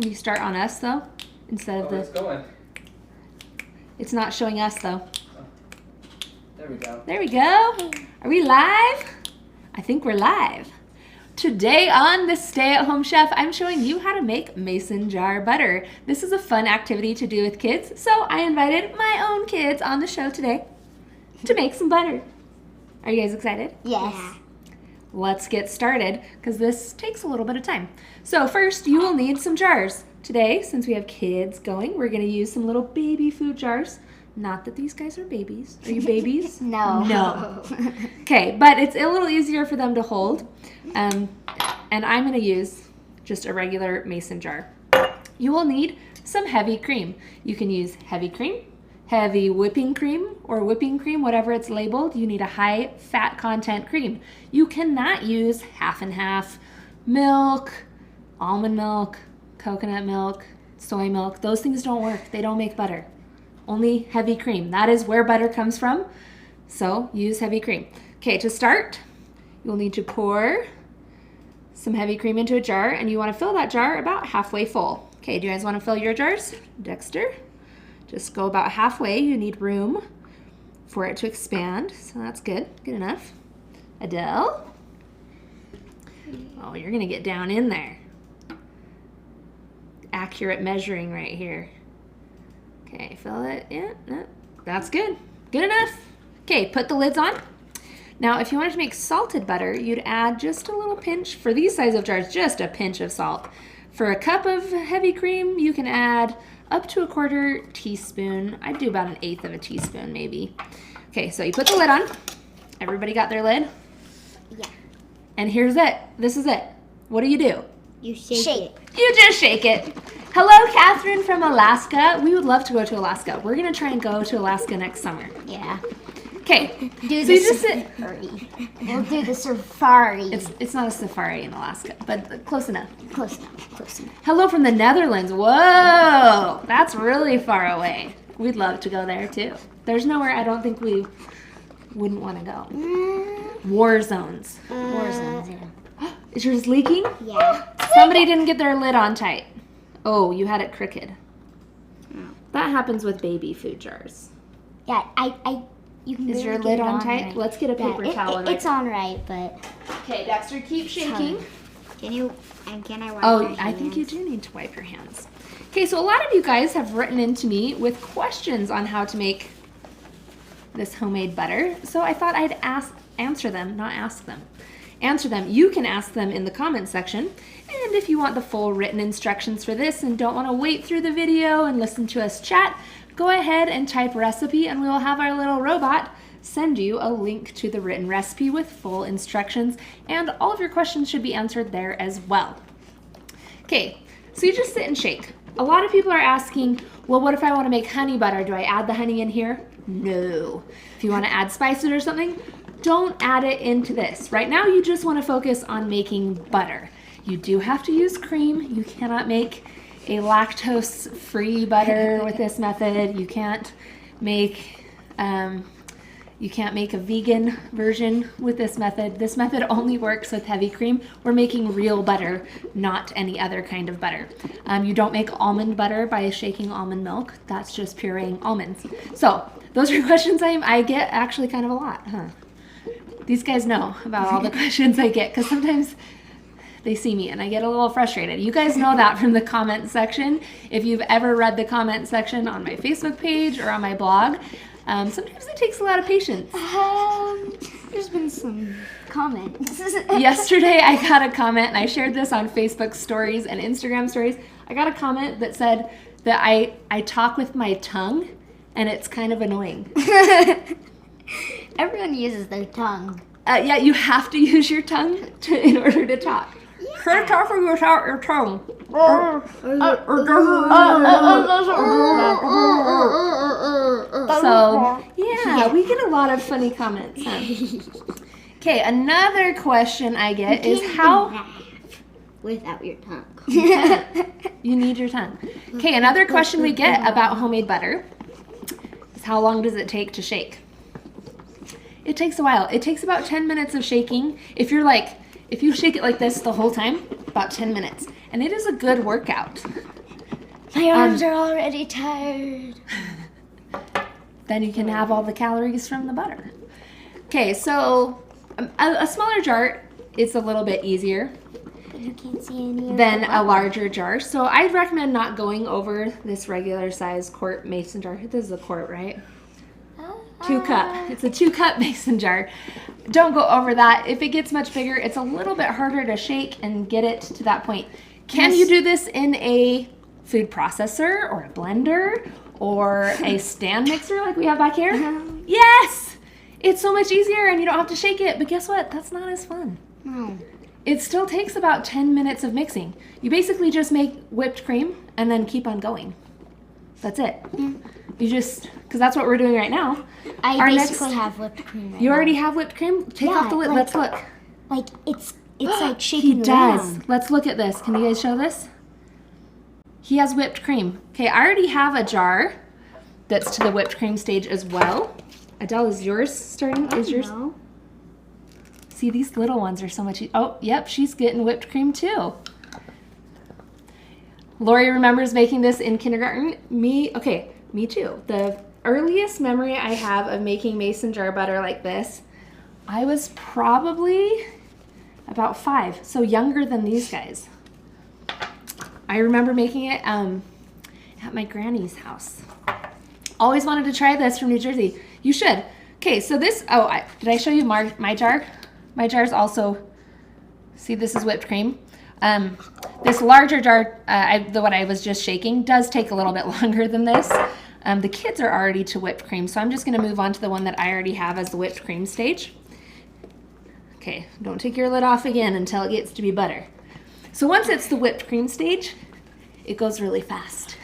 you start on us though, instead of it's going. It's not showing us though. There we go. There we go. Are we live? I think we're live. Today on the Stay at Home Chef, I'm showing you how to make mason jar butter. This is a fun activity to do with kids, so I invited my own kids on the show today to make some butter. Are you guys excited? Yes. Let's get started, because this takes a little bit of time. So first, you will need some jars. Today, since we have kids going, we're going to use some little baby food jars. Not that these guys are babies. Are you babies? No. No. Okay, but it's a little easier for them to hold. And I'm going to use just a regular mason jar. You will need some heavy cream. You can use heavy cream, heavy whipping cream, or whipping cream, whatever it's labeled. You need a high fat content cream. You cannot use half and half milk, almond milk, coconut milk, soy milk. Those things don't work. They don't make butter. Only heavy cream. That is where butter comes from. So use heavy cream. Okay, to start, you'll need to pour some heavy cream into a jar, and you want to fill that jar about halfway full. Okay, do you guys want to fill your jars? Dexter? Just go about halfway. You need room for it to expand, so that's good. Good enough. Adele? Oh, you're going to get down in there. Accurate measuring right here. Okay, fill it in. That's good. Good enough. Okay, put the lids on. Now, if you wanted to make salted butter, you'd add just a little pinch. For these size of jars, just a pinch of salt. For a cup of heavy cream, you can add up to 1/4 teaspoon. I'd do about 1/8 of a teaspoon, maybe. Okay, so you put the lid on. Everybody got their lid? Yeah. And here's it. This is it. What do? You shake it. You just shake it. Hello, Catherine from Alaska. We would love to go to Alaska. We're going to try and go to Alaska next summer. Yeah. Okay. Do so the you just sit. safari. We'll do the safari. It's not a safari in Alaska, but close enough. Close enough. Close enough. Hello from the Netherlands. Whoa, that's really far away. We'd love to go there too. There's nowhere I don't think we wouldn't want to go. War zones. War zones, yeah. Is yours leaking? Yeah. Somebody didn't get their lid on tight. Oh, you had it crooked. That happens with baby food jars. Yeah, you can Is really your get lid it on tight? right. Let's get a paper towel. It's on right, but... Okay, Dexter, keep shaking. Can I wipe Oh, my I think you hands? do need to wipe your hands. Okay, so a lot of you guys have written into me with questions on how to make this homemade butter. So I thought I'd answer them, not ask them. Answer them. You can ask them in the comment section. And if you want the full written instructions for this and don't want to wait through the video and listen to us chat, go ahead and type recipe and we will have our little robot send you a link to the written recipe with full instructions, and all of your questions should be answered there as well. Okay, so you just sit and shake. A lot of people are asking, well, what if I want to make honey butter? Do I add the honey in here? No. If you want to add spices or something, don't add it into this. Right now, you just want to focus on making butter. You do have to use cream. You cannot make a lactose-free butter with this method. You can't make a vegan version with this method. This method only works with heavy cream. We're making real butter, not any other kind of butter. You don't make almond butter by shaking almond milk. That's just pureeing almonds. So those are questions I get actually kind of a lot, huh? These guys know about all the questions I get, because sometimes they see me and I get a little frustrated. You guys know that from the comment section. If you've ever read the comment section on my Facebook page or on my blog, sometimes it takes a lot of patience. There's been some comments. Yesterday I got a comment, and I shared this on Facebook stories and Instagram stories. I got a comment that said that I talk with my tongue and it's kind of annoying. Everyone uses their tongue. Yeah, you have to use your tongue in order to talk. Yeah. Can't talk without your tongue. So, yeah, we get a lot of funny comments. Okay, another question I get is how... Without your tongue. You need your tongue. Okay, another question we get about homemade butter is how long does it take to shake? It takes a while. It takes about 10 minutes of shaking. If you shake it like this the whole time, about 10 minutes. And it is a good workout. My arms are already tired. Then you can have all the calories from the butter. Okay, so a smaller jar is a little bit easier You can't see any of than the a butter. larger jar. So I'd recommend not going over this regular size quart mason jar. This is a quart, right? 2 cup. It's a 2 cup mason jar. Don't go over that. If it gets much bigger, it's a little bit harder to shake and get it to that point. Can you do this in a food processor or a blender or a stand mixer like we have back here? Yes! It's so much easier and you don't have to shake it, but guess what? That's not as fun. No. It still takes about 10 minutes of mixing. You basically just make whipped cream and then keep on going. That's it. You just, because that's what we're doing right now. I Our basically next- have whipped cream right You now. already have whipped cream? Take Yeah, off the lid. like- Let's look. Like, it's like He shaking does. around. Let's look at this. Can you guys show this? He has whipped cream. Okay, I already have a jar that's to the whipped cream stage as well. Adele, is yours starting? Is yours? No. See, these little ones are so much. Oh, yep, she's getting whipped cream too. Lori remembers making this in kindergarten. Me too. The earliest memory I have of making mason jar butter like this, I was probably about 5, so younger than these guys. I remember making it at my granny's house. Always wanted to try this from New Jersey. You should. Okay, so this, did I show you my jar? My jar's also, see, this is whipped cream. This larger jar, the one I was just shaking, does take a little bit longer than this. The kids are already to whipped cream, so I'm just gonna move on to the one that I already have as the whipped cream stage. Okay, don't take your lid off again until it gets to be butter. So once it's the whipped cream stage, it goes really fast.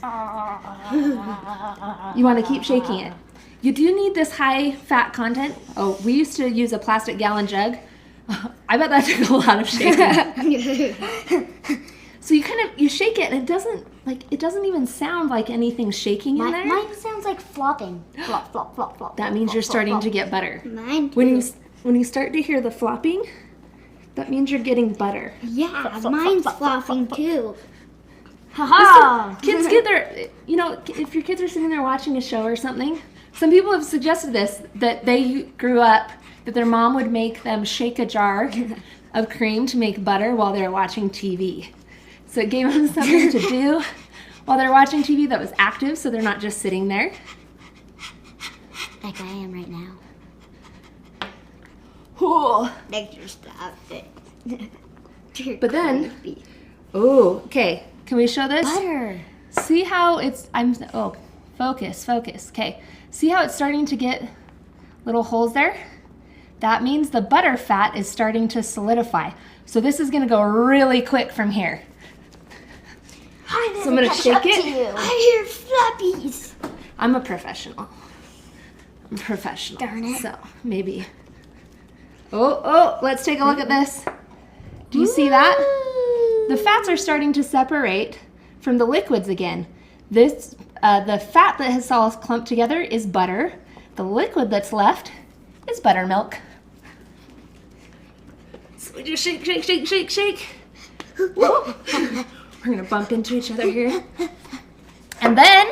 You wanna keep shaking it. You do need this high fat content. Oh, we used to use a plastic gallon jug. I bet that took a lot of shaking. So you shake it and it doesn't even sound like anything's shaking in there. Mine sounds like flopping. Flop, flop, flop, flop. That means you're starting to get butter. Mine too. When you start to hear the flopping, that means you're getting butter. Yeah, mine's flopping too. Haha! Kids get their, if your kids are sitting there watching a show or something, some people have suggested this, that they grew up, that their mom would make them shake a jar of cream to make butter while they're watching TV. So it gave them something to do while they're watching TV that was active, so they're not just sitting there. Like I am right now. Cool. Dexter, stop it. But then, okay. Can we show this? Butter. See how it's, focus. Okay. See how it's starting to get little holes there? That means the butter fat is starting to solidify. So this is gonna go really quick from here. So I'm gonna shake it. I hear floppies. I'm a professional. Darn it. So maybe. Oh, let's take a look at this. Do you see that? The fats are starting to separate from the liquids again. This, the fat that has all clumped together is butter. The liquid that's left is buttermilk. So we just shake. Whoa. We're gonna bump into each other here. And then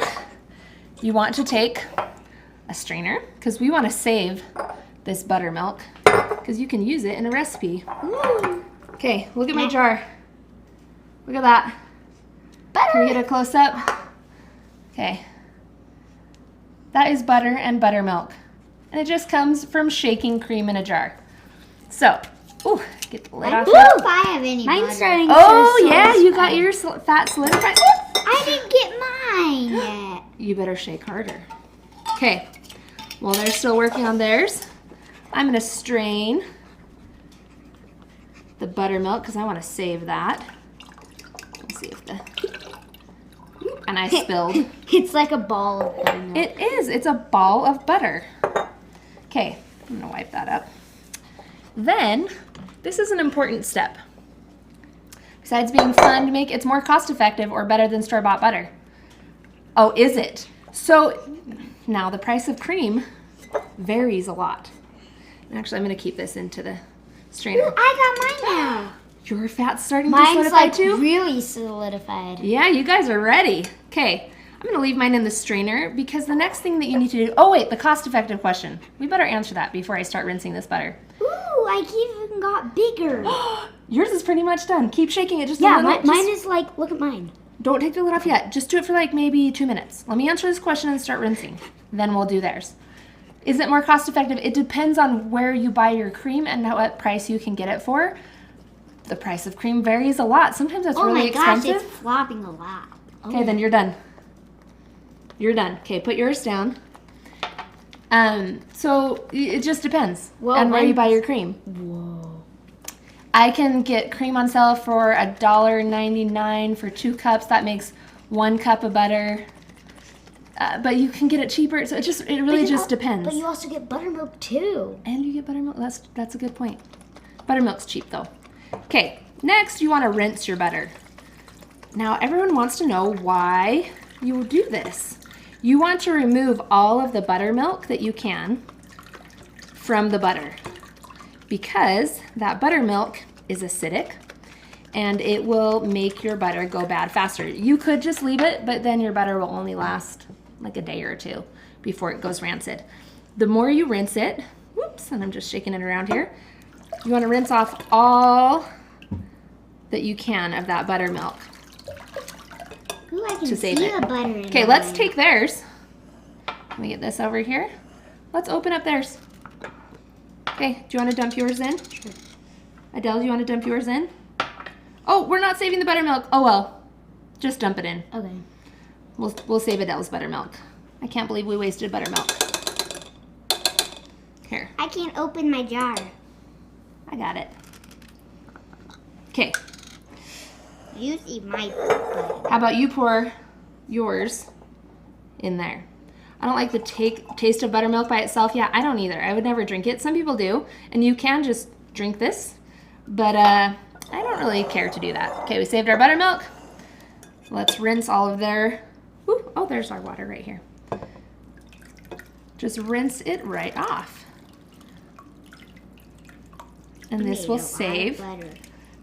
you want to take a strainer, because we want to save this buttermilk, because you can use it in a recipe. Okay, look at my jar. Look at that. Can we get a close up? Okay. That is butter and buttermilk. And it just comes from shaking cream in a jar. So, get the lid off. If I have any Mine's butter. starting Oh, to yeah, solidify. you got your fat solidified. I didn't get mine yet. You better shake harder. Okay, while they're still working on theirs, I'm gonna strain the buttermilk because I want to save that. Let's see if and I spilled. It's like a ball of buttermilk. It is. It's a ball of butter. Okay, I'm gonna wipe that up. Then, this is an important step. Besides being fun to make, it's more cost effective or better than store-bought butter. Oh, is it? So, now the price of cream varies a lot. And actually, I'm gonna keep this into the strainer. I got mine now. Your fat's starting to Mine's solidify like too? really solidified. Yeah, you guys are ready. Okay, I'm gonna leave mine in the strainer because the next thing that you need to do, oh wait, the cost-effective question. We better answer that before I start rinsing this butter. Ooh, I even got bigger. Yours is pretty much done. Keep shaking it just a Yeah, little. mine is like, look at mine. Don't take the lid off yet. Just do it for like maybe 2 minutes. Let me answer this question and start rinsing. Then we'll do theirs. Is it more cost effective? It depends on where you buy your cream and what price you can get it for. The price of cream varies a lot. Sometimes it's really expensive. It's flopping a lot. Okay, then you're done. You're done. Okay, put yours down. So it just depends on where you buy your cream. Whoa. I can get cream on sale for $1.99 for 2 cups. That makes 1 cup of butter. But you can get it cheaper. So it really just depends. But you also get buttermilk too. And you get buttermilk. That's a good point. Buttermilk's cheap though. Okay, next you want to rinse your butter. Now everyone wants to know why you do this. You want to remove all of the buttermilk that you can from the butter because that buttermilk is acidic and it will make your butter go bad faster. You could just leave it, but then your butter will only last like a day or 2 before it goes rancid. The more you rinse it, whoops, and I'm just shaking it around here, you want to rinse off all that you can of that buttermilk. Ooh, I can To save see it. the butter in Okay, let's mine. take theirs. Let me get this over here. Let's open up theirs. Okay, do you want to dump yours in? Sure. Adele, do you want to dump yours in? Oh, we're not saving the buttermilk. Oh well, just dump it in. Okay. We'll save Adele's buttermilk. I can't believe we wasted buttermilk. Here, I can't open my jar. I got it. Okay, You see my butter. how about you pour yours in there? I don't like the taste of buttermilk by itself. Yeah, I don't either. I would never drink it. Some people do, and you can just drink this, but I don't really care to do that. Okay, we saved our buttermilk. Let's rinse all of their, oh, there's our water right here. Just rinse it right off. And this will save.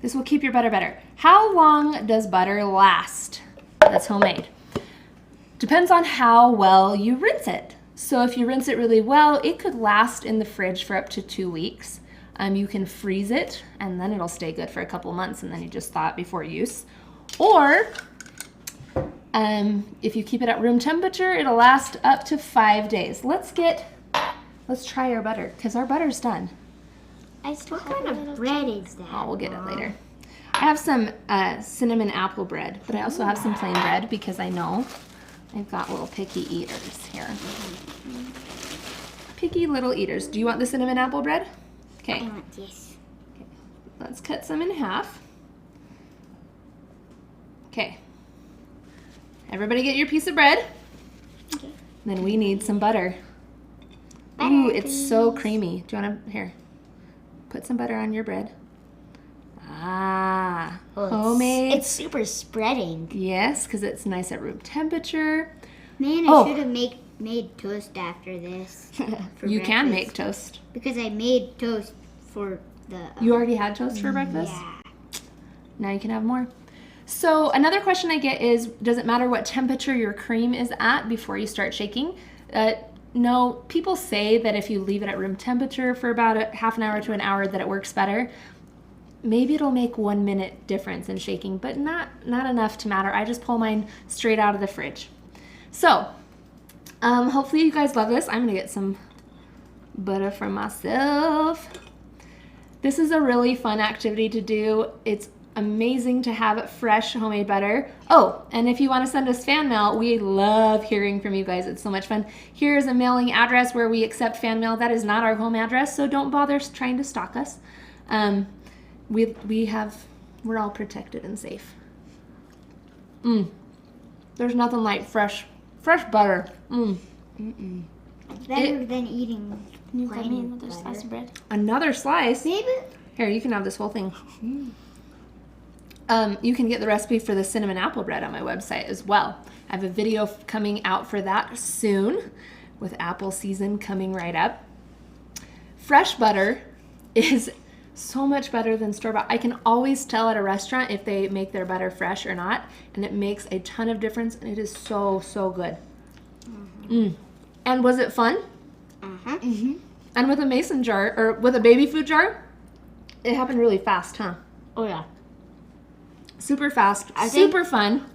This will keep your butter better. How long does butter last that's homemade? Depends on how well you rinse it. So if you rinse it really well, it could last in the fridge for up to 2 weeks. You can freeze it and then it'll stay good for a couple months and then you just thaw it before use. Or if you keep it at room temperature, it'll last up to 5 days. Let's try our butter because our butter's done. What kind of bread is that? Oh, we'll get it later. I have some cinnamon apple bread, but I also have some plain bread because I know I've got little picky eaters here. Picky little eaters. Do you want the cinnamon apple bread? Okay. I want this. Let's cut some in half. Okay. Everybody get your piece of bread. Okay. Then we need some butter. Ooh, it's so creamy. Do you want to, here, put some butter on your bread. Ah, homemade. It's super spreading. Yes, because it's nice at room temperature. Man, I should have made toast after this. For You can breakfast. make toast. Because I made toast for the... You already had toast for breakfast? Yeah. Now you can have more. So another question I get is, does it matter what temperature your cream is at before you start shaking? No, people say that if you leave it at room temperature for about a half an hour to an hour that it works better. Maybe it'll make 1 minute difference in shaking, but not enough to matter. I just pull mine straight out of the fridge. So, hopefully you guys love this. I'm gonna get some butter for myself. This is a really fun activity to do. It's amazing to have fresh homemade butter. Oh, and if you want to send us fan mail, we love hearing from you guys. It's so much fun. Here's a mailing address where we accept fan mail. That is not our home address, so don't bother trying to stalk us. We're all protected and safe. There's nothing like fresh butter. Better than eating You got me plain another butter. slice of bread. Another slice? Maybe. Here, you can have this whole thing. You can get the recipe for the cinnamon apple bread on my website as well. I have a video coming out for that soon with apple season coming right up. Fresh butter is So much better than store-bought. I can always tell at a restaurant if they make their butter fresh or not, and it makes a ton of difference, and it is so, so good. And was it fun? And with a mason jar, or with a baby food jar, it happened really fast, huh? Oh yeah. Super fast, I think- super fun.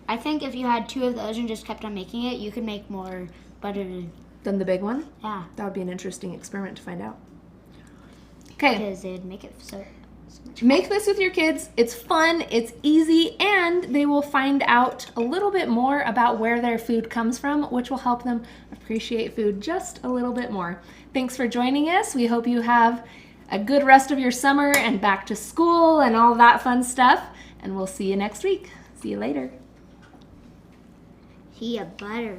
I think if you had 2 of those and just kept on making it, you could make more butter. Then the big one? Yeah. That would be an interesting experiment to find out. Okay, Because it'd make it so much. make this with your kids. It's fun, it's easy, and they will find out a little bit more about where their food comes from, which will help them appreciate food just a little bit more. Thanks for joining us. We hope you have a good rest of your summer and back to school and all that fun stuff. And we'll see you next week. See you later. See ya, butter.